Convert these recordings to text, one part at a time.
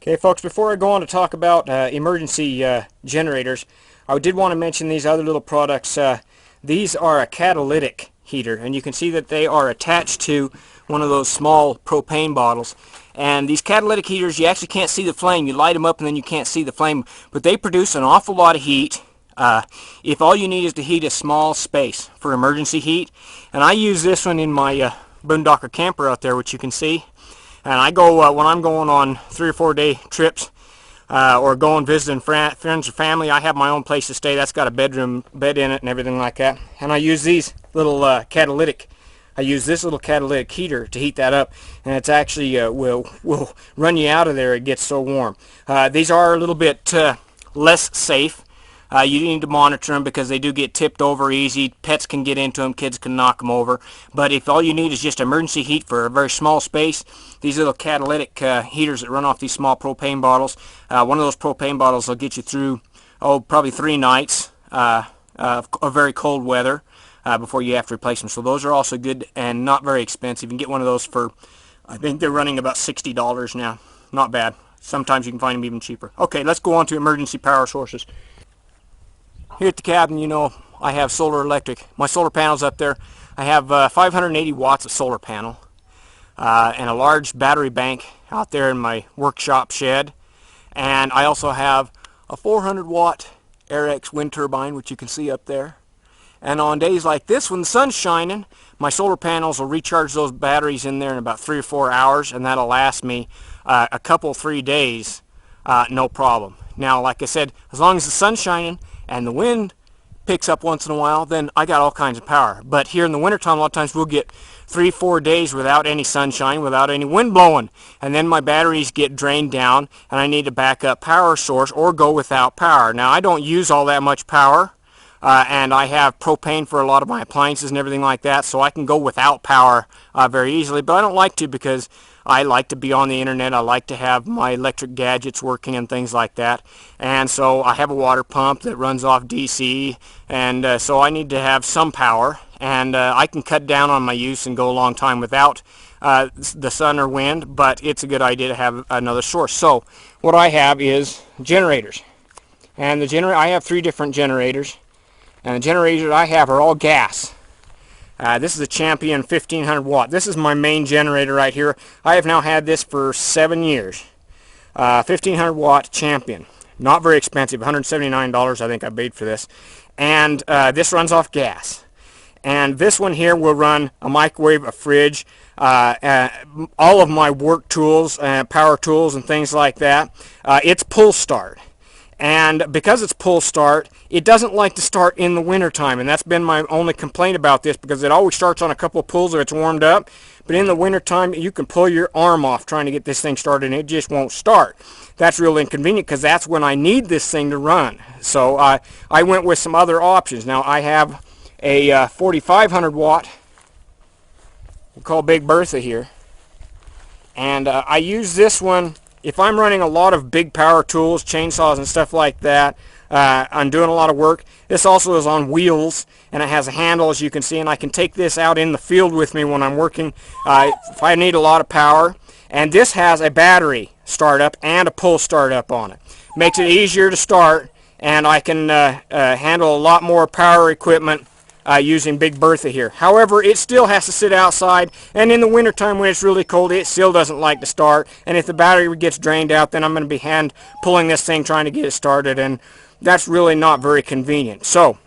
Okay, folks, before I go on to talk about emergency generators, I did want to mention these other little products. These are a catalytic heater, and you can see that they are attached to one of those small propane bottles. And these catalytic heaters, you actually can't see the flame. You light them up and then you can't see the flame, but they produce an awful lot of heat. If all you need is to heat a small space for emergency heat, and I use this one in my boondocker camper out there, which you can see. And I go when I'm going on 3 or 4 day trips or going visiting friends or family. I have my own place to stay. That's got a bed in it and everything like that. And I use these little catalytic. I use this little catalytic heater to heat that up, and it's actually will run you out of there. It gets so warm. These are a little bit less safe. You need to monitor them because they do get tipped over easy. Pets can get into them. Kids can knock them over. But if all you need is just emergency heat for a very small space, these little catalytic heaters that run off these small propane bottles, one of those propane bottles will get you through, probably 3 nights of very cold weather before you have to replace them. So those are also good and not very expensive. You can get one of those for, I think they're running about $60 now. Not bad. Sometimes you can find them even cheaper. Okay, let's go on to emergency power sources. Here at the cabin, you know, I have solar electric. My solar panel's up there. I have 580 watts of solar panel and a large battery bank out there in my workshop shed. And I also have a 400 watt AirX wind turbine, which you can see up there. And on days like this, when the sun's shining, my solar panels will recharge those batteries in there in about 3 or 4 hours, and that'll last me a couple, 3 days, no problem. Now, like I said, as long as the sun's shining and the wind picks up once in a while, then I got all kinds of power. But here in the wintertime, a lot of times we'll get 3 or 4 days without any sunshine, without any wind blowing, and then my batteries get drained down and I need a backup power source or go without power. Now, I don't use all that much power, and I have propane for a lot of my appliances and everything like that, so I can go without power very easily. But I don't like to, because I like to be on the internet. I like to have my electric gadgets working and things like that. And so I have a water pump that runs off DC, and so I need to have some power. And I can cut down on my use and go a long time without the sun or wind, but it's a good idea to have another source. So what I have is generators. And I have 3 different generators. And the generators I have are all gas. This is a Champion 1500 watt. This is my main generator right here. I have now had this for 7 years. 1500 watt Champion. Not very expensive, $179 I think I paid for this. And this runs off gas. And this one here will run a microwave, a fridge, all of my work tools, power tools and things like that. It's pull start. And because it's pull start, it doesn't like to start in the wintertime, and that's been my only complaint about this, because it always starts on a couple of pulls if it's warmed up. But in the wintertime, you can pull your arm off trying to get this thing started, and it just won't start. That's real inconvenient, because that's when I need this thing to run. So I went with some other options. Now I have a 4500 watt, we'll call Big Bertha here, and I use this one if I'm running a lot of big power tools, chainsaws and stuff like that. I'm doing a lot of work. This also is on wheels, and it has a handle, as you can see, and I can take this out in the field with me when I'm working if I need a lot of power. And this has a battery startup and a pull startup on it. Makes it easier to start, and I can handle a lot more power equipment using Big Bertha here. However, it still has to sit outside, and in the wintertime when it's really cold, it still doesn't like to start. And if the battery gets drained out, then I'm going to be hand pulling this thing trying to get it started, and that's really not very convenient. So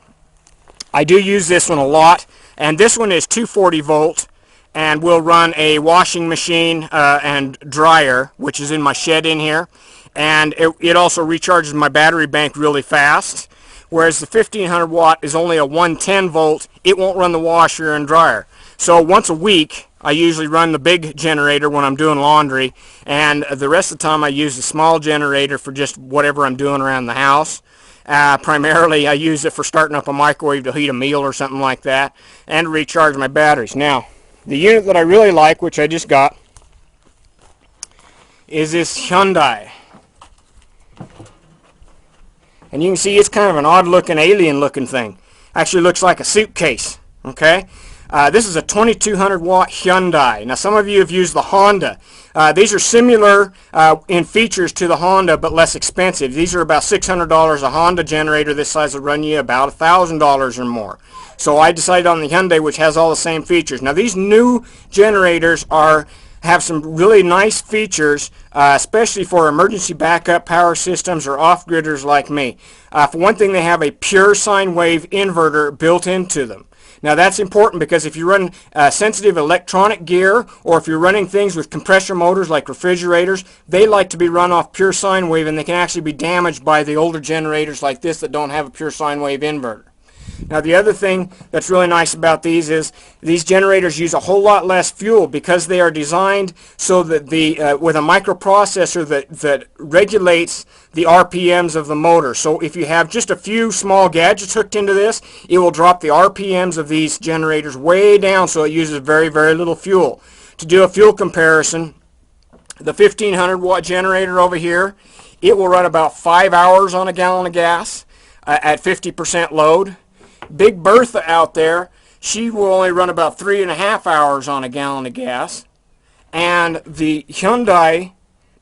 I do use this one a lot, and this one is 240 volt and will run a washing machine and dryer, which is in my shed in here, and it also recharges my battery bank really fast. Whereas the 1500 watt is only a 110 volt, it won't run the washer and dryer. So once a week, I usually run the big generator when I'm doing laundry, and the rest of the time I use the small generator for just whatever I'm doing around the house. Primarily, I use it for starting up a microwave to heat a meal or something like that, and to recharge my batteries. Now, the unit that I really like, which I just got, is this Hyundai. And you can see it's kind of an odd looking, alien looking thing. Actually looks like a suitcase. Okay? This is a 2200 watt Hyundai. Now some of you have used the Honda. These are similar in features to the Honda, but less expensive. These are about $600. A Honda generator this size will run you about $1,000 or more. So I decided on the Hyundai, which has all the same features. Now these new generators have some really nice features, especially for emergency backup power systems or off-gridders like me. For one thing, they have a pure sine wave inverter built into them. Now that's important because if you run sensitive electronic gear, or if you're running things with compressor motors like refrigerators, they like to be run off pure sine wave, and they can actually be damaged by the older generators like this that don't have a pure sine wave inverter. Now the other thing that's really nice about these is these generators use a whole lot less fuel because they are designed so that with a microprocessor that regulates the RPMs of the motor. So if you have just a few small gadgets hooked into this, it will drop the RPMs of these generators way down, so it uses very, very little fuel. To do a fuel comparison, the 1500 watt generator over here, it will run about 5 hours on a gallon of gas at 50% load. Big Bertha out there, she will only run about 3.5 hours on a gallon of gas. And the Hyundai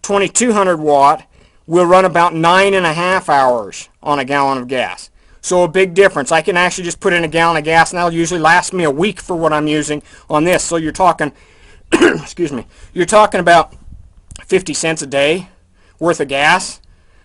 2200 watt will run about 9.5 hours on a gallon of gas. So a big difference. I can actually just put in a gallon of gas, and that'll usually last me a week for what I'm using on this. So you're talking, excuse me, you're talking about 50 cents a day worth of gas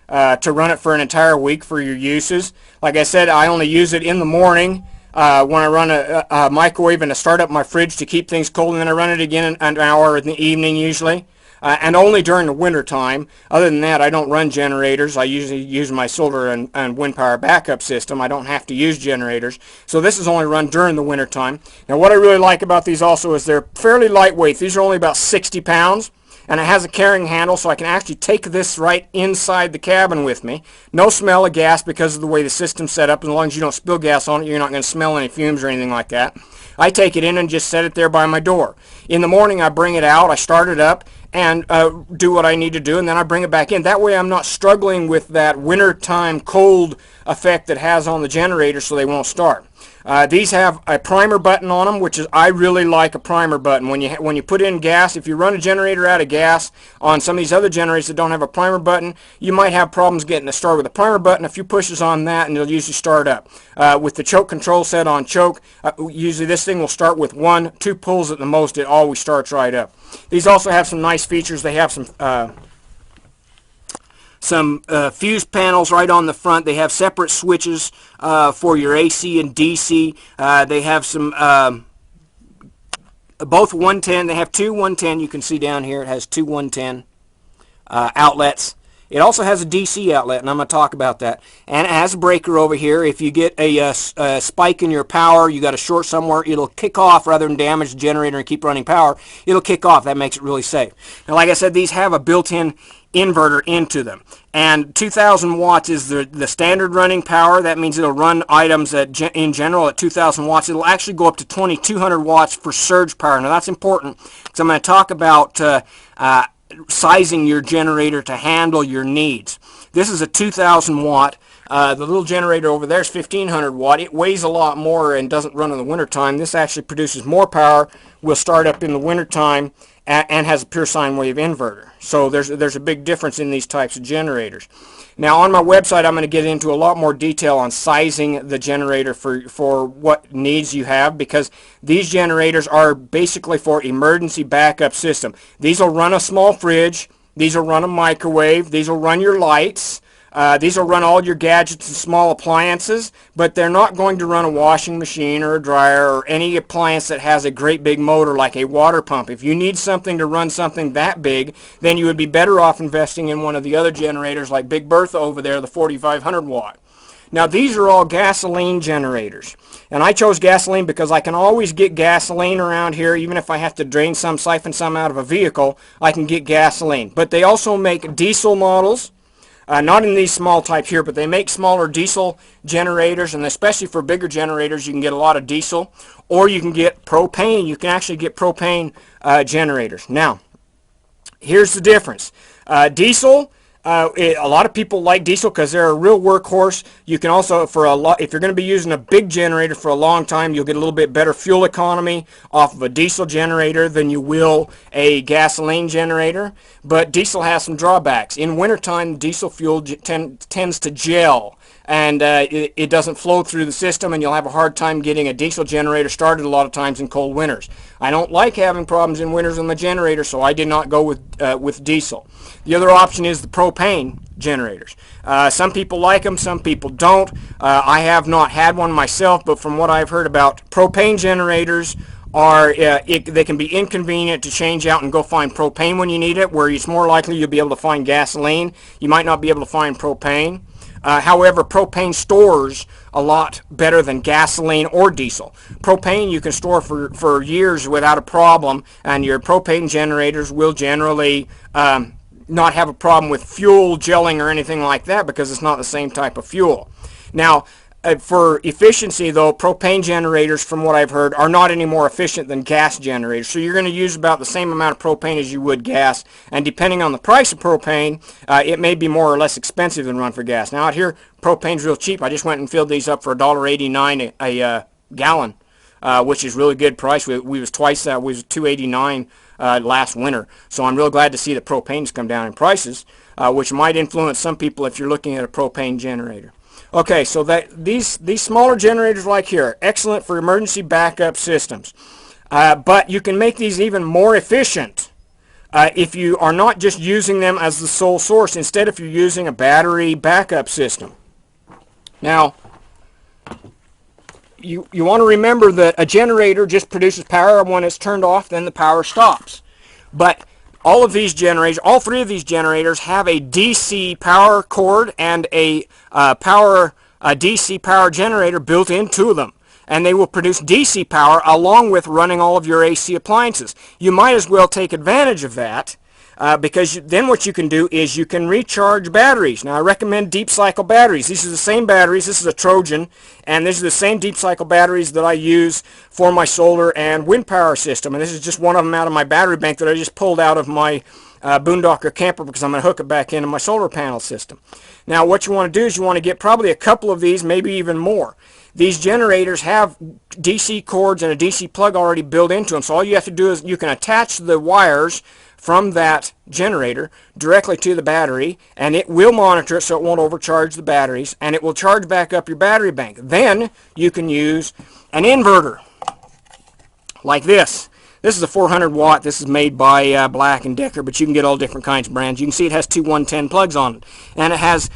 to run it for an entire week for your uses. Like I said, I only use it in the morning when I run a microwave and to start up my fridge to keep things cold, and then I run it again an hour in the evening usually. And only during the winter time. Other than that, I don't run generators. I usually use my solar and wind power backup system. I don't have to use generators. So this is only run during the winter time. Now what I really like about these also is they're fairly lightweight. These are only about 60 pounds. And it has a carrying handle, so I can actually take this right inside the cabin with me. No smell of gas because of the way the system's set up. As long as you don't spill gas on it, you're not going to smell any fumes or anything like that. I take it in and just set it there by my door. In the morning, I bring it out, I start it up, and do what I need to do, and then I bring it back in. That way I'm not struggling with that wintertime cold effect that has on the generator, so they won't start. These have a primer button on them, which is, I really like a primer button. When you put in gas, if you run a generator out of gas on some of these other generators that don't have a primer button, you might have problems getting to start. With a primer button, a few pushes on that and it'll usually start up. With the choke control set on choke, usually this thing will start with 1-2 pulls at the most. It always starts right up. These also have some nice features. They have some fuse panels right on the front. They have separate switches for your AC and DC. They have some both 110. They have two 110. You can see down here it has two 110 outlets. It also has a DC outlet, and I'm going to talk about that. And it has a breaker over here. If you get a spike in your power, you got a short somewhere, it'll kick off rather than damage the generator and keep running power. It'll kick off. That makes it really safe. Now, like I said, these have a built-in inverter into them. And 2,000 watts is the standard running power. That means it'll run items in general at 2,000 watts. It'll actually go up to 2,200 watts for surge power. Now, that's important because I'm going to talk about sizing your generator to handle your needs. This is a 2,000 watt. The little generator over there is 1,500 watt. It weighs a lot more and doesn't run in the wintertime. This actually produces more power, will start up in the wintertime, and has a pure sine wave inverter. So there's a big difference in these types of generators. Now on my website I'm going to get into a lot more detail on sizing the generator for what needs you have, because these generators are basically for emergency backup system. These will run a small fridge, these will run a microwave, these will run your lights, these will run all your gadgets and small appliances, but they're not going to run a washing machine or a dryer or any appliance that has a great big motor like a water pump. If you need something to run something that big, then you would be better off investing in one of the other generators like Big Bertha over there, the 4,500 watt. Now these are all gasoline generators, and I chose gasoline because I can always get gasoline around here. Even if I have to drain some, siphon some out of a vehicle, I can get gasoline. But they also make diesel models. Not in these small types here, but they make smaller diesel generators, and especially for bigger generators you can get a lot of diesel, or you can get propane. You can actually get propane generators. Now, here's the difference. Diesel, A lot of people like diesel because they're a real workhorse. You can also, for a lot, if you're going to be using a big generator for a long time, you'll get a little bit better fuel economy off of a diesel generator than you will a gasoline generator. But diesel has some drawbacks. In wintertime, diesel fuel tends to gel, and it doesn't flow through the system, and you'll have a hard time getting a diesel generator started a lot of times in cold winters. I don't like having problems in winters on the generator, so I did not go with diesel. The other option is the propane generators. Some people like them, some people don't. I have not had one myself, but from what I've heard about propane generators, they can be inconvenient to change out and go find propane when you need it, where it's more likely you'll be able to find gasoline. You might not be able to find propane. However, propane stores a lot better than gasoline or diesel. Propane you can store for years without a problem, and your propane generators will generally not have a problem with fuel gelling or anything like that because it's not the same type of fuel. Now, for efficiency, though, propane generators, from what I've heard, are not any more efficient than gas generators. So you're going to use about the same amount of propane as you would gas. And depending on the price of propane, it may be more or less expensive than run for gas. Now, out here, propane's real cheap. I just went and filled these up for $1.89 a gallon, which is really good price. We was twice that. We was $2.89 last winter. So I'm real glad to see that propane's come down in prices, which might influence some people if you're looking at a propane generator. Okay, so these smaller generators like here are excellent for emergency backup systems. But you can make these even more efficient if you are not just using them as the sole source. Instead, if you're using a battery backup system. Now, you want to remember that a generator just produces power, and when it's turned off, then the power stops. But all of these generators, all three of these generators have a DC power cord and a DC power generator built into them. And they will produce DC power along with running all of your AC appliances. You might as well take advantage of that because then what you can do is you can recharge batteries. Now I recommend deep cycle batteries. These are the same batteries. This is a Trojan, and these are the same deep cycle batteries that I use for my solar and wind power system. And this is just one of them out of my battery bank that I just pulled out of my Boondocker camper because I'm going to hook it back into my solar panel system. Now what you want to do is you want to get probably a couple of these, maybe even more. These generators have DC cords and a DC plug already built into them, so all you have to do is you can attach the wires from that generator directly to the battery, and it will monitor it so it won't overcharge the batteries, and it will charge back up your battery bank. Then you can use an inverter like this. This is a 400 watt. This is made by Black & Decker, but you can get all different kinds of brands. You can see it has two 110 plugs on it, and it has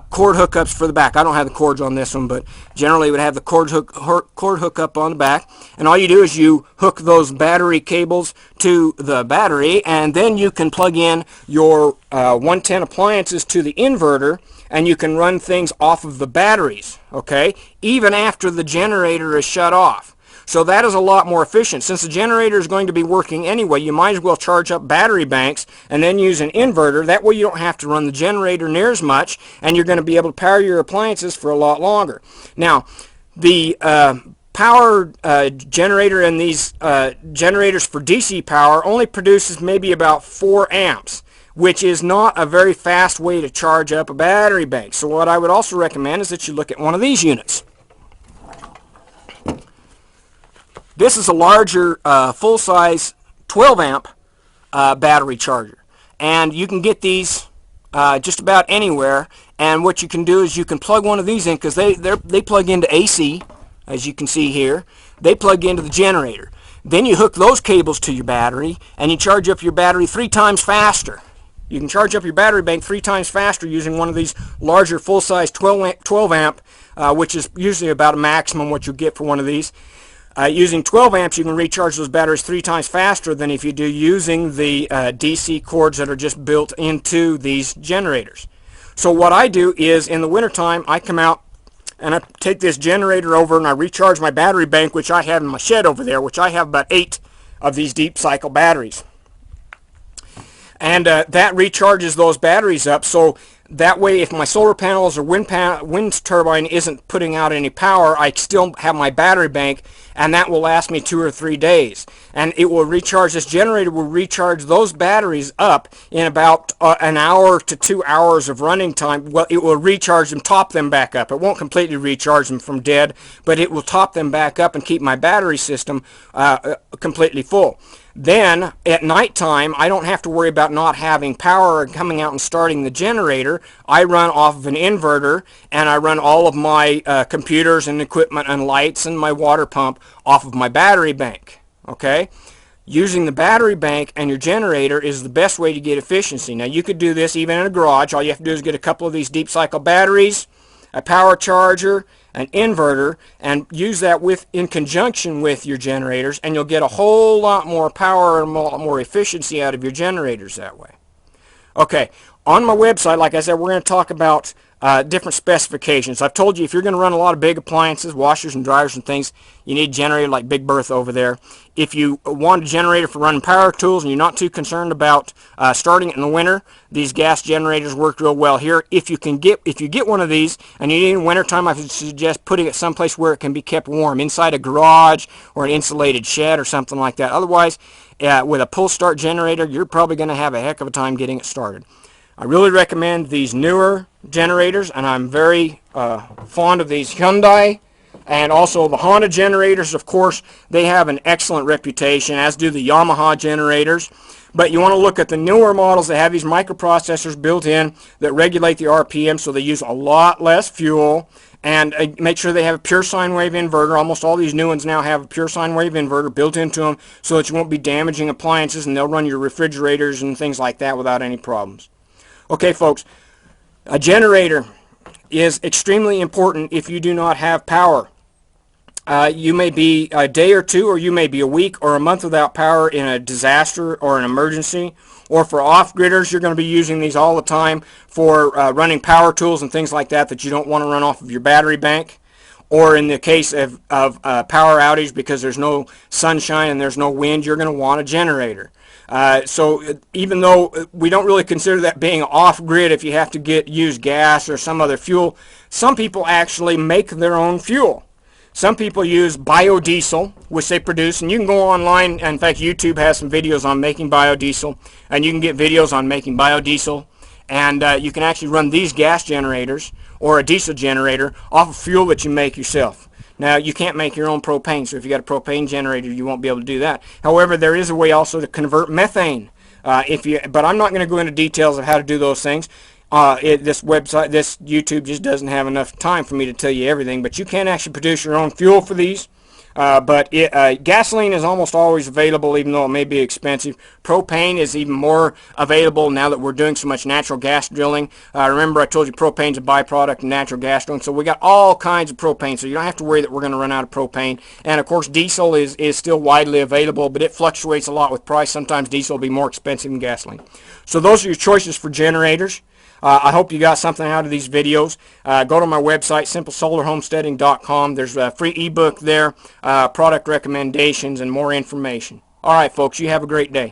cord hookups for the back. I don't have the cords on this one, but generally it would have the cord hookup on the back, and all you do is you hook those battery cables to the battery, and then you can plug in your 110 appliances to the inverter, and you can run things off of the batteries, okay, even after the generator is shut off. So that is a lot more efficient. Since the generator is going to be working anyway, you might as well charge up battery banks and then use an inverter. That way you don't have to run the generator near as much, and you're going to be able to power your appliances for a lot longer. Now, the power generator in these generators for DC power only produces maybe about 4 amps, which is not a very fast way to charge up a battery bank. So what I would also recommend is that you look at one of these units. This is a larger full-size 12 amp battery charger, and you can get these just about anywhere. And what you can do is you can plug one of these in, because they plug into AC, as you can see here. They plug into the generator. Then you hook those cables to your battery, and you charge up your battery 3 times faster. You can charge up your battery bank 3 times faster using one of these larger full-size 12 amp, which is usually about a maximum what you get for one of these. Using 12 amps, you can recharge those batteries 3 times faster than if you do using the DC cords that are just built into these generators. So what I do is, in the wintertime, I come out and I take this generator over and I recharge my battery bank, which I have in my shed over there, which I have about 8 of these deep cycle batteries. And that recharges those batteries up. So That way, if my solar panels or wind turbine isn't putting out any power, I still have my battery bank, and that will last me 2 or 3 days. And it will recharge, this generator will recharge those batteries up in about an hour to 2 hours of running time. Well, it will recharge them, top them back up. It won't completely recharge them from dead, but it will top them back up and keep my battery system completely full. Then at nighttime, I don't have to worry about not having power and coming out and starting the generator. I run off of an inverter, and I run all of my computers and equipment and lights and my water pump off of my battery bank. Okay? Using the battery bank and your generator is the best way to get efficiency. Now, you could do this even in a garage. All you have to do is get a couple of these deep cycle batteries, a power charger, an inverter, and use that in conjunction with your generators, and you'll get a whole lot more power and a lot more efficiency out of your generators that way. Okay, on my website, like I said, we're going to talk about different specifications. I've told you if you're going to run a lot of big appliances, washers and dryers and things, you need a generator like Big Bertha over there. If you want a generator for running power tools and you're not too concerned about starting it in the winter, these gas generators work real well here. If you get one of these and you need it in wintertime, I would suggest putting it someplace where it can be kept warm, inside a garage or an insulated shed or something like that. Otherwise, with a pull start generator, you're probably going to have a heck of a time getting it started. I really recommend these newer generators, and I'm very fond of these Hyundai and also the Honda generators. Of course, they have an excellent reputation, as do the Yamaha generators. But you want to look at the newer models that have these microprocessors built in that regulate the RPM, so they use a lot less fuel, and make sure they have a pure sine wave inverter. Almost all these new ones now have a pure sine wave inverter built into them so that you won't be damaging appliances, and they'll run your refrigerators and things like that without any problems. Okay, folks, a generator is extremely important if you do not have power. You may be a day or two, or you may be a week or a month without power in a disaster or an emergency. Or for off-gridders, you're going to be using these all the time for running power tools and things like that you don't want to run off of your battery bank. Or in the case of power outage because there's no sunshine and there's no wind, you're going to want a generator. So even though we don't really consider that being off-grid if you have to use gas or some other fuel, some people actually make their own fuel. Some people use biodiesel, which they produce, and you can go online. In fact, YouTube has some videos on making biodiesel, and you can get videos on making biodiesel, and you can actually run these gas generators or a diesel generator off of fuel that you make yourself. Now, you can't make your own propane, so if you got a propane generator, you won't be able to do that. However, there is a way also to convert methane. But I'm not going to go into details of how to do those things. This YouTube just doesn't have enough time for me to tell you everything. But you can actually produce your own fuel for these. Gasoline is almost always available, even though it may be expensive. Propane is even more available now that we're doing so much natural gas drilling. Remember, I told you propane is a byproduct of natural gas drilling, so we got all kinds of propane, so you don't have to worry that we're going to run out of propane. And of course, diesel is still widely available, but it fluctuates a lot with price. Sometimes diesel will be more expensive than gasoline. So those are your choices for generators. I hope you got something out of these videos. Go to my website, simplesolarhomesteading.com. There's a free ebook there, product recommendations, and more information. All right, folks, you have a great day.